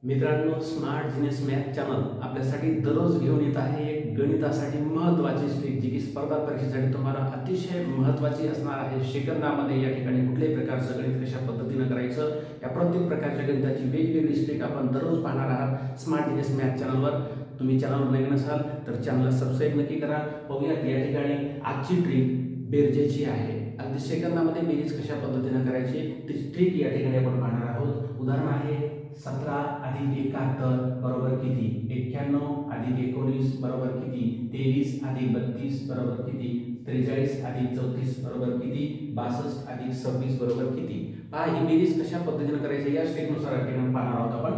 मित्रांनो, smart genius math channel आपल्यासाठी दररोज घेऊन येत आहे एक गणितासाठी महत्त्वाची स्ट्रिक, जी की स्पर्धा परीक्षेसाठी तुम्हाला अतिशय महत्त्वाची असणार आहे। सेकंदामध्ये या ठिकाणी कुठल्याही प्रकारचं गणित कशा पद्धतीने करायचं, या प्रत्येक प्रकारच्या गणिताची वेगवेगळी स्ट्रिक आपण दररोज पाहणार आहात स्मार्ट जीनियस मॅथ चॅनलवर। तुम्ही चॅनलवर नवीन असाल तर चॅनलला सबस्क्राइब नक्की करा। पाहूयात या ठिकाणी आजची ट्रिक बेरजेची आहे। अगदी सेकंदामध्ये बेरीज कशा पद्धतीने करायची ती स्ट्रिक या ठिकाणी आपण पाहणार आहोत। उदाहरण आहे 17 + 71 बरोबर किती, 91 + 19 बरोबर किती, 23 + 32 बरोबर किती, 43 + 34 बरोबर किती, 62 + 26 बरोबर किती। पहा ही बेरीज कशा पद्धतीने करायची या स्टेपनुसार आपण पाहणार आहोत। आपण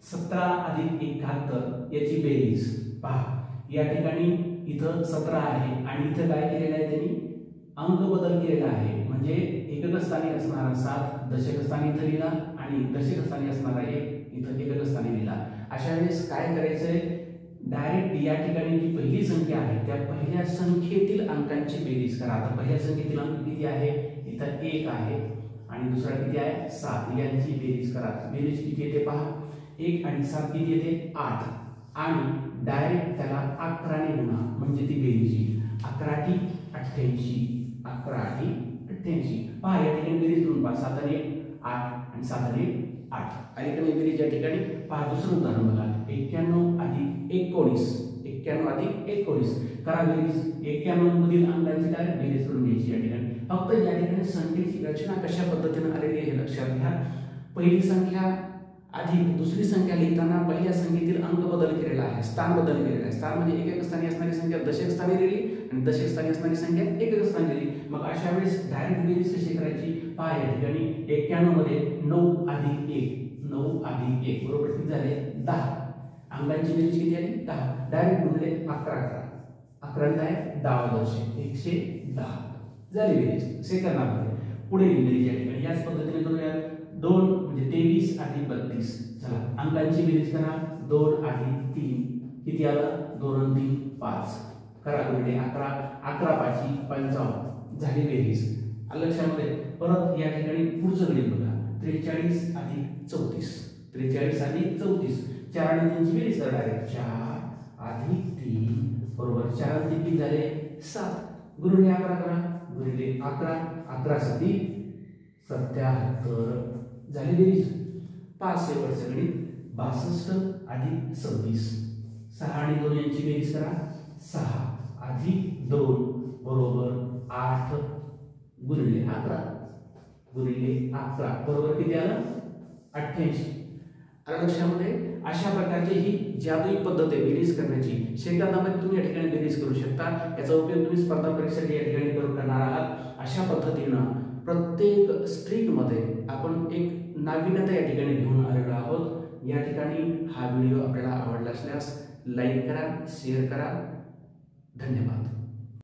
17 + 71 याची बेरीज पहा। या ठिकाणी इथं 17 आहे आणि इथं काय केलेलं आहे, त्यांनी अंक बदल केलेला आहे। म्हणजे एकक स्थानी असणारा 7 दशक स्थानी इथं लिहिला आणि दशक स्थानी असणारा 1 इथं एकक स्थानी लिहिला। अशा वेळेस काय करायचंय, डायरेक्ट या ठिकाणी जी पहिली संख्या आहे त्या पहिल्या संख्येतील अंकांची बेरीज करा। आता पहिल्या संख्येतील अंक किती आहे, इथं 1 आहे आणि दुसरा किती आहे 7, यांची बेरीज करा। बेरीज किती येते पहा, 1 आणि 7 किती येते 8 आणि डायरेक्ट त्याला 11 ने गुणा म्हणजे ती बेरीज येईल। 11 × 88 11 × 88 पहा या ठिकाणी बेरीज करून पहा। 7 आणि 8 आणि 7 आणि 8 अलीकडे बेरीज या ठिकाणी पहा। दुसरं उदाहरण बघा, 91 + 19 91 + 19 करा बेरीज। 91 मधील अंकांची डायरेक्ट बेरीज करून घ्यायची या ठिकाणी। फक्त या ठिकाणी संख्येची रचना कशा पद्धतीने आलेली आहे हे लक्षात घ्या। पहिली संख्या अधिक दुसरी संख्या लिहिताना पहिल्या संख्येतील अंक बदल केलेला आहे, स्थान बदल केलेला आहे। स्थान म्हणजे एकक स्थानी असणारी संख्या दशक स्थानी लिहिली आणि दशक स्थानी असणारी संख्या एकक स्थानी लिहिली। मग अशा वेळेस डायरेक्ट बेरीज कशी करायची पहा। या ठिकाणी 91 मध्ये 9 + 1 9 + 1 बरोबर किती झाले 10, अंकांची बेरीज किती आली 10, डायरेक्ट गुणले 11 11 काय 10 110 झाली बेरीज सेकंदामध्ये। पुढे बेरीज या ठिकाणी याच पद्धतीने करूया। 2 म्हणजे 23 + 32 चला अंकांची बेरीज करा। 2 + 3 किती आलं, 2 आणि 3 5 करा गुणिले 11 11 × 5 = 55 झाली बेरीज। लक्षामध्ये परत या ठिकाणी पुढचं गणित बघा, 43 + 34 43 + 34 4 आणि 3 ची बेरीज करा डायरेक्ट। 4 + 3 बरोबर 4 आणि 3 किती झाले 7 गुणिले 11 करा गुणिले 11 11 × 7 77 झाली बेरीज। 5 शेवटचं गणित 62 + 26 6 आणि 2 यांची बेरीज करा। 6 + 2 बरोबर 8 गुणिले 11 बरोबर किती आलं 88। लक्षामध्ये अशा प्रकारची ही जादुई पद्धत आहे बेरीज करण्याची। सेकंदामध्ये तुम्ही या ठिकाणी बेरीज करू शकता। याचा उपयोग तुम्ही स्पर्धा परीक्षेसाठी या ठिकाणी करणार आहात। अशा पद्धतीनं प्रत्येक स्ट्रिक मध्ये आपण एक नाविन्यता या ठिकाणी घेऊन आलेलो आहोत। या ठिकाणी हा व्हिडिओ आपल्याला आवडला असल्यास लाईक करा, शेअर करा। धन्यवाद।